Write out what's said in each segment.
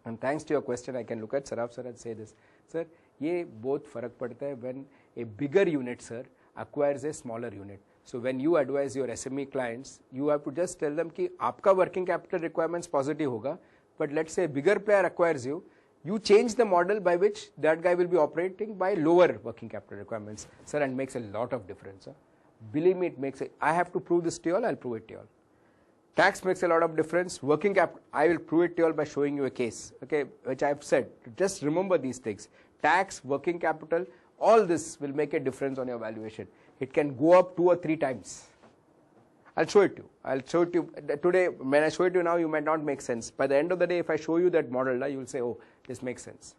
And thanks to your question, I can look at Saraf sir and say this. Sir, ये बहुत फर्क पड़ता है when a bigger unit, sir, acquires a smaller unit. So when you advise your SME clients, you have to just tell them कि आपका working capital requirements positive होगा, but let's say a bigger player acquires you, you change the model by which that guy will be operating by lower working capital requirements, sir, and makes a lot of difference. Sir. Believe me, it makes it. I have to prove this to you all, I'll prove it to you all. Tax makes a lot of difference. Working capital, I will prove it to you all by showing you a case, okay, which I have said. Just remember these things. Tax, working capital, all this will make a difference on your valuation. It can go up 2 or 3 times. I'll show it to you. I'll show it to you. Today, when I show it to you now, you might not make sense. By the end of the day, if I show you that model, you will say, oh, this makes sense.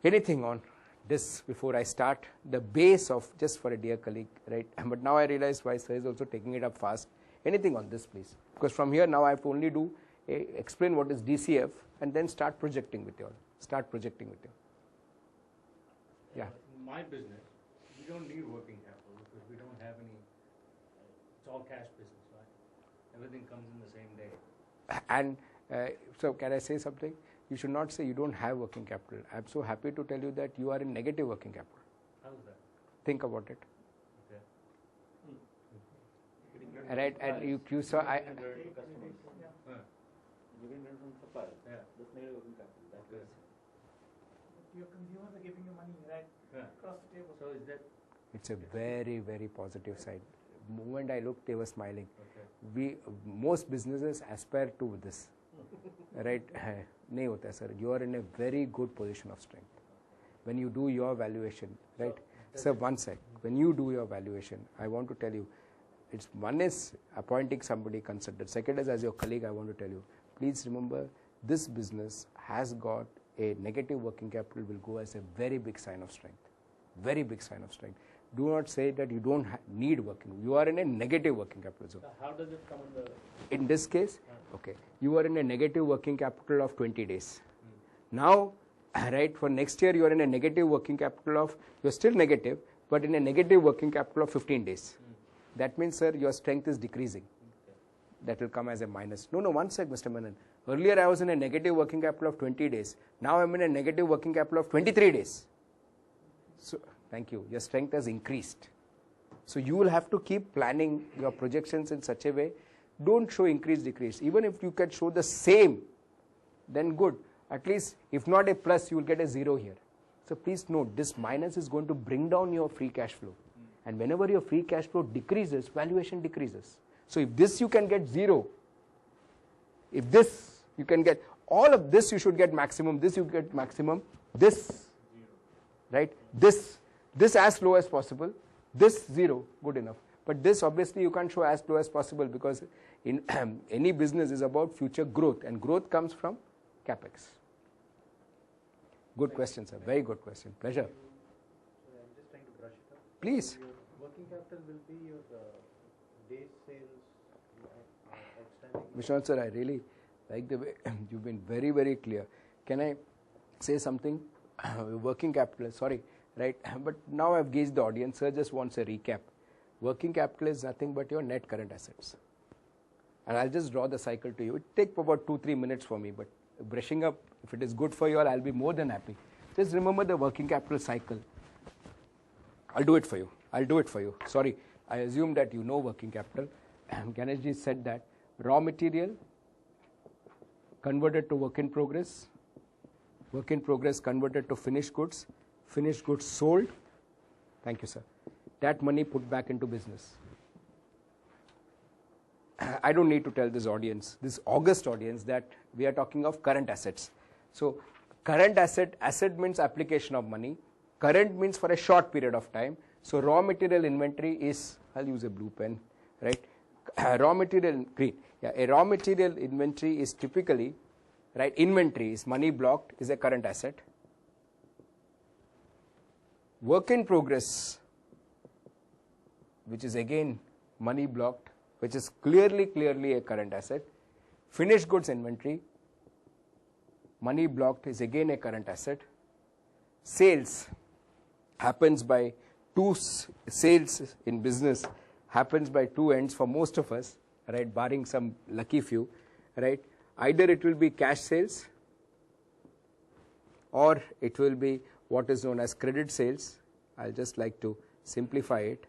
Anything on this before I start? The base of, just for a dear colleague, right? But now I realize why sir is also taking it up fast. Anything on this, please? Because from here now I have to only do explain what is DCF and then start projecting with you all. Start projecting with you. Yeah. In my business, we don't need working capital because we don't have any. It's all cash business, right? Everything comes in the same day. And so, can I say something? You should not say you don't have working capital. I'm so happy to tell you that you are in negative working capital. How is that? Think about it. Okay. Right, and you saw I. Giving rent from suppliers. Yeah. That's negative working capital. That's good. Your consumers are giving you money, right? Yeah. Across the table. So is that? It's a very, very positive side. The moment I looked, they were smiling. Okay. Most businesses aspire to this, right? नहीं होता है, sir. You are in a very good position of strength. When you do your valuation, right? Sir, one sec. When you do your valuation, I want to tell you, it's one is appointing somebody consultant. Second is, as your colleague, I want to tell you, please remember, this business has got a negative working capital will go as a very big sign of strength. Very big sign of strength. Do not say that you don't need working. You are in a negative working capital zone. So how does it come in the? In this case, okay, you are in a negative working capital of 20 days. Now, right, for next year you are in a negative working capital of, you are still negative, but in a negative working capital of 15 days. That means, sir, your strength is decreasing. That will come as a minus. No, one sec, Mr. Menon. Earlier I was in a negative working capital of 20 days. Now I am in a negative working capital of 23 days. So, thank you. Your strength has increased. So you will have to keep planning your projections in such a way. Don't show increase, decrease. Even if you can show the same, then good. At least, if not a plus, you will get a 0 here. So please note, this minus is going to bring down your free cash flow. And whenever your free cash flow decreases, valuation decreases. So if this you can get 0, if this you can get, all of this you should get maximum, this you get maximum, this, right, this as low as possible, this 0, good enough. But this obviously you can't show as low as possible because in any business is about future growth, and growth comes from capex. Good question, sir. Very good question. Pleasure. So I'm just trying to brush it up. Please. Your working capital will be your day sales outstanding. Vishwanath sir, I really like the way you've been very, very clear. Can I say something? Working capital, sorry, right? But now I've gauged the audience. Sir just wants a recap. Working capital is nothing but your net current assets. And I'll just draw the cycle to you. It take about 2-3 minutes for me, but brushing up, if it is good for you all, I'll be more than happy. Just remember the working capital cycle. I'll do it for you. I'll do it for you. Sorry, I assume that you know working capital. Ganeshji said that raw material converted to work in progress converted to finished goods sold. Thank you, sir. That money put back into business. I don't need to tell this audience, this august audience, that we are talking of current assets. So current asset means application of money. Current means for a short period of time. So raw material inventory is, I'll use a blue pen, right? Raw material, green. Yeah, a raw material inventory is typically, right, inventory is money blocked, is a current asset. Work in progress, which is again money blocked, which is clearly a current asset. Finished goods inventory, money blocked, is again a current asset. Sales happens by sales in business happens by 2 ends for most of us, right, barring some lucky few, right. Either it will be cash sales or it will be what is known as credit sales. I'll just like to simplify it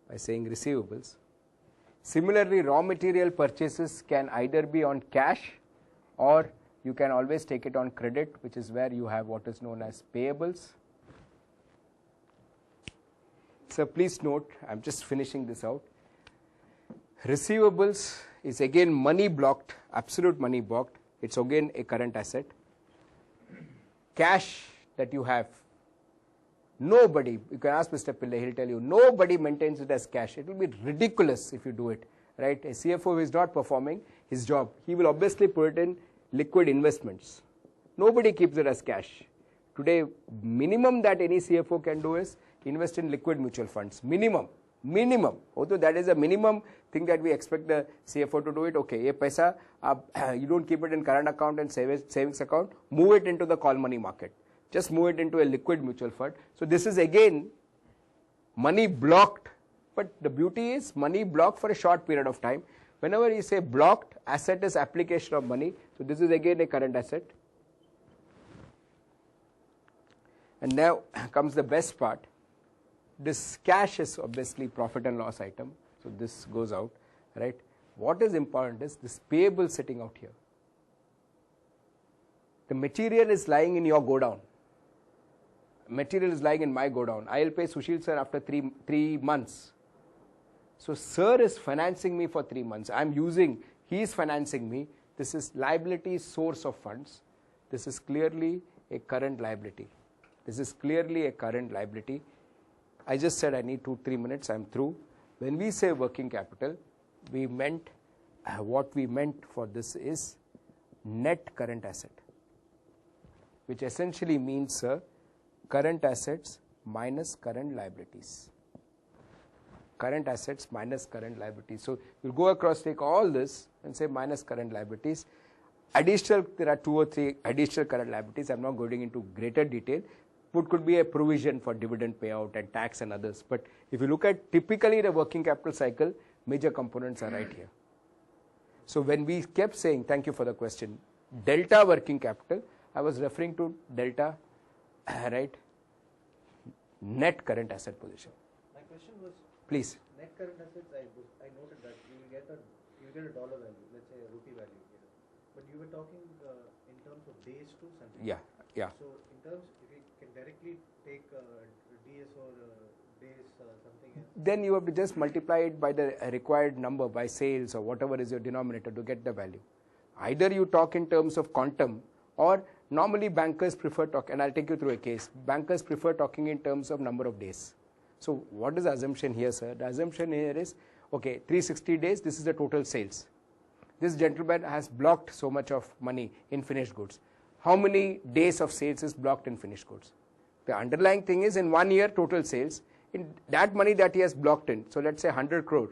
by saying receivables. Similarly, raw material purchases can either be on cash, or you can always take it on credit, which is where you have what is known as payables. So please note, I'm just finishing this out. Receivables is again money blocked, absolute money blocked. It's again a current asset. Cash that you have, nobody, you can ask Mr. Pillai, he'll tell you, nobody maintains it as cash. It will be ridiculous if you do it, right? A CFO who is not performing his job, he will obviously put it in liquid investments. Nobody keeps it as cash. Today, minimum that any CFO can do is invest in liquid mutual funds. Minimum. Although that is a minimum thing that we expect the CFO to do it. Okay, ye paisa, you don't keep it in current account and savings account, move it into the call money market. Just move it into a liquid mutual fund. So this is again money blocked, but the beauty is money blocked for a short period of time. Whenever you say blocked, asset is application of money. So this is again a current asset. And now comes the best part. This cash is obviously profit and loss item. So this goes out, right? What is important is this payable sitting out here. The material is lying in your godown. Material is lying in my godown. I will pay Sushil sir after three months. So sir is financing me for 3 months. He is financing me. This is liability source of funds. This is clearly a current liability. I just said I need 2-3 minutes, I'm through. When we say working capital, what we meant for this is net current asset, which essentially means current assets minus current liabilities. Current assets minus current liabilities. So we'll go across, take all this and say minus current liabilities. There are 2 or 3 additional current liabilities. I'm not going into greater detail. What could be a provision for dividend payout and tax and others. But if you look at typically the working capital cycle, major components are right here. So when we kept saying, thank you for the question, delta working capital, I was referring to delta, right, net current asset position. My question was, please. Net current assets, I noted that you will get a dollar value, let's say a rupee value here. But you were talking in terms of days to something. Yeah. So in terms, if you can directly take DS or days something else. Then you have to just multiply it by the required number, by sales or whatever is your denominator to get the value. Either you talk in terms of quantum, or normally bankers prefer and I'll take you through a case. Bankers prefer talking in terms of number of days. So what is the assumption here, sir? The assumption here is, okay, 360 days, this is the total sales. This gentleman has blocked so much of money in finished goods. How many days of sales is blocked in finished goods? The underlying thing is in 1 year total sales, in that money that he has blocked in, so let's say 100 crore,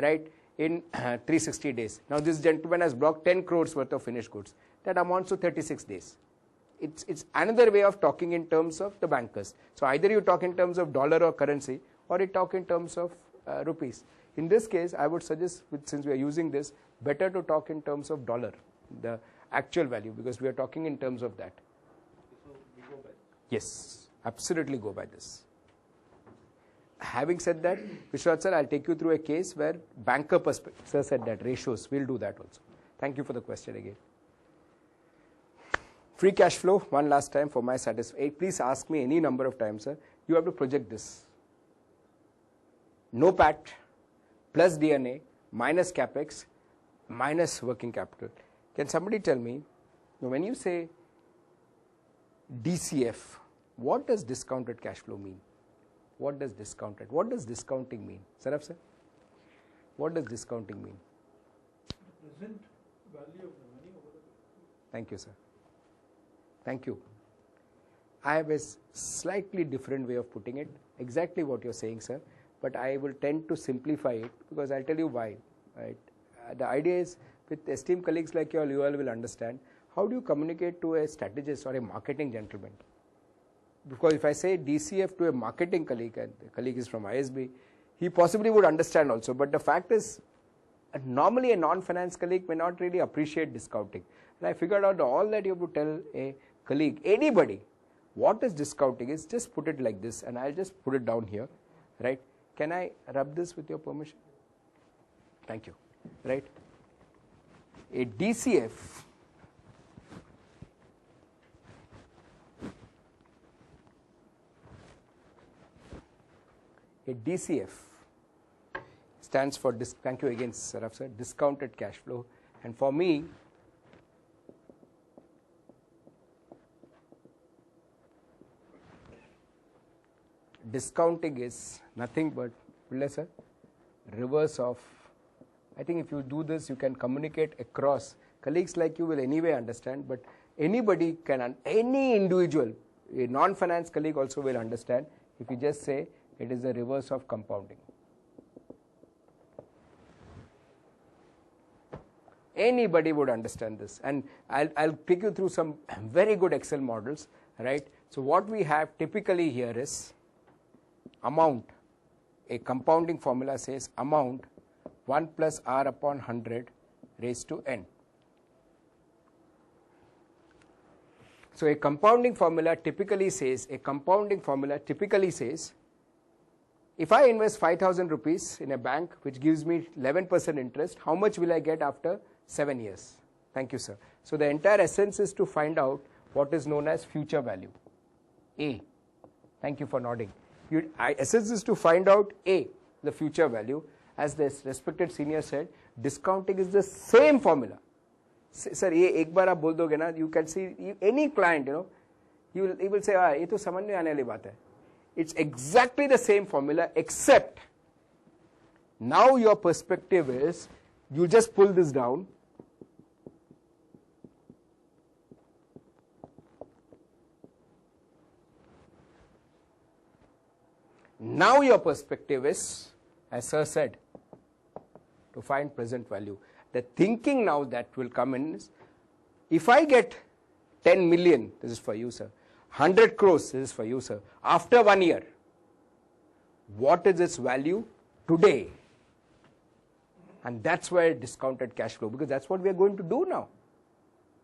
right, in 360 days. Now this gentleman has blocked 10 crores worth of finished goods. That amounts to 36 days. It's another way of talking in terms of the bankers. So either you talk in terms of dollar or currency, or you talk in terms of rupees. In this case, I would suggest, since we are using this, better to talk in terms of dollar, the actual value, because we are talking in terms of that. So we go by this. Yes, absolutely go by this. Having said that, Vishwanath sir, I'll take you through a case where banker perspective, sir said that, ratios, we'll do that also. Thank you for the question again. Free cash flow, one last time for my satisfaction. Please ask me any number of times, sir. You have to project this. No PAT, plus DNA, minus capex, minus working capital. Can somebody tell me, when you say DCF, what does discounted cash flow mean? What does discounted? What does discounting mean? Saraf sir? What does discounting mean? The present value of the money over the. Thank you, sir. Thank you. I have a slightly different way of putting it. Exactly what you're saying, sir. But I will tend to simplify it because I'll tell you why. Right? The idea is, with esteemed colleagues like you all will understand, how do you communicate to a strategist or a marketing gentleman? Because if I say DCF to a marketing colleague, and the colleague is from ISB, he possibly would understand also. But the fact is, normally a non-finance colleague may not really appreciate discounting. And I figured out all that you have to tell a colleague, anybody, what is discounting is, just put it like this, and I'll just put it down here, right? Can I rub this with your permission? Thank you, right? A DCF stands for, thank you again, Saraf sir, discounted cash flow. And for me, discounting is nothing but, sir, reverse of, I think if you do this, you can communicate across. Colleagues like you will anyway understand, but anybody can, any individual, a non-finance colleague also will understand if you just say it is the reverse of compounding. Anybody would understand this, and I'll take you through some very good Excel models, right? So what we have typically here is amount. A compounding formula says amount 1 plus r upon 100 raised to n. So a compounding formula typically says, if I invest 5,000 rupees in a bank which gives me 11% interest, how much will I get after 7 years? Thank you, sir. So the entire essence is to find out what is known as future value, A. Thank you for nodding. Essence is to find out A, the future value. As this respected senior said, discounting is the same formula. Sir, ये एक बार आप बोल दोगे ना, you can see any client, you know, he will say, ये तो समझ में आने वाली बात है. It's exactly the same formula, except now your perspective is, you just pull this down. Now your perspective is, as sir said, to find present value. The thinking now that will come in is, if I get 10 million, this is for you, sir, 100 crores, this is for you, sir, after 1 year, what is its value today? And that's where discounted cash flow, because that's what we are going to do now.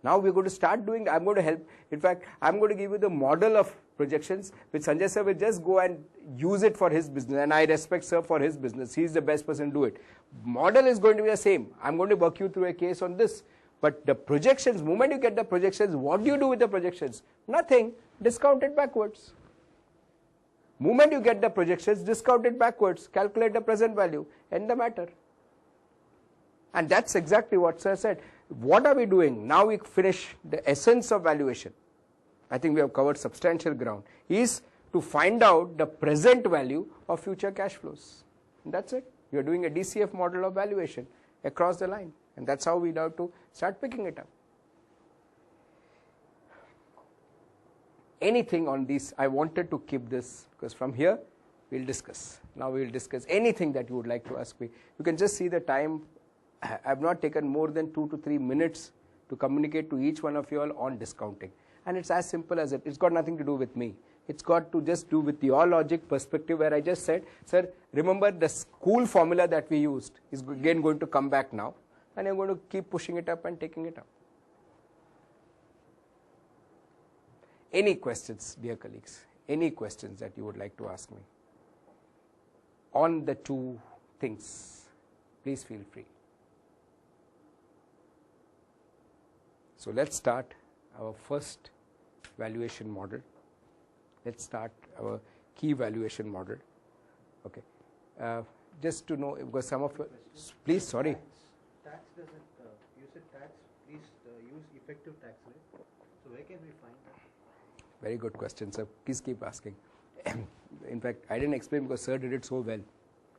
Now we are going to start doing, I'm going to help, in fact, I'm going to give you the model of projections, which Sanjay sir will just go and use it for his business, and I respect sir for his business. He is the best person to do it. Model is going to be the same. I'm going to work you through a case on this. But the projections, moment you get the projections, what do you do with the projections? Nothing. Discount it backwards. Moment you get the projections, discount it backwards. Calculate the present value. End the matter. And that's exactly what sir said. What are we doing? Now we finish the essence of valuation. I think we have covered substantial ground. Is to find out the present value of future cash flows. And that's it. You are doing a DCF model of valuation across the line. And that's how we have to start picking it up. Anything on these, I wanted to keep this, because from here we'll discuss. Now we'll discuss anything that you would like to ask me. You can just see the time. I have not taken more than 2 to 3 minutes to communicate to each one of you all on discounting. And it's as simple as it. It's got nothing to do with me. It's got to just do with your logic perspective, where I just said, sir, remember the school formula that we used is again going to come back now, and I'm going to keep pushing it up and taking it up. Any questions, dear colleagues? Any questions that you would like to ask me on the two things? Please feel free. So let's start our first valuation model. Let's start our key valuation model. Okay. Just to know, because some of you, please, sorry. Tax doesn't, you said tax, please use effective tax rate. So where can we find that? Very good question, sir. Please keep asking. In fact, I didn't explain because sir did it so well.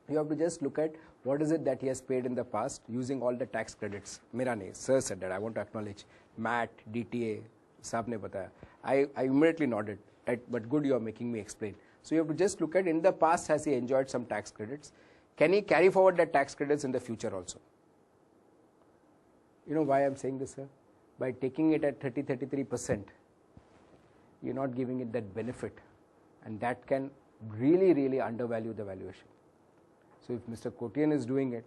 You have to just look at what is it that he has paid in the past using all the tax credits. Mera nahi, sir said that. I want to acknowledge. MAT, DTA, saab ne bataya. I immediately nodded. Right? But good, you are making me explain. So you have to just look at, in the past, has he enjoyed some tax credits? Can he carry forward that tax credits in the future also? You know why I'm saying this, sir? By taking it at 33%, you're not giving it that benefit, and that can really, really undervalue the valuation. So if Mr. Kotian is doing it,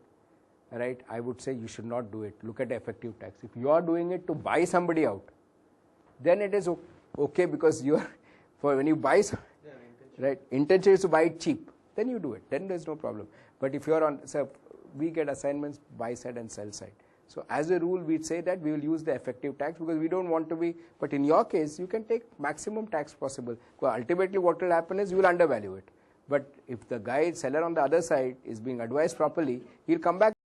right, I would say you should not do it. Look at the effective tax. If you are doing it to buy somebody out, then it is okay because you are, for when you buy, Yeah, right, intention is to buy it cheap, then you do it, then there's no problem. But if you're on, so we get assignments buy side and sell side. So as a rule, we'd say that we will use the effective tax because we don't want to be, but in your case, you can take maximum tax possible. Because ultimately what will happen is you will undervalue it. But if the guy, seller on the other side is being advised properly, he'll come back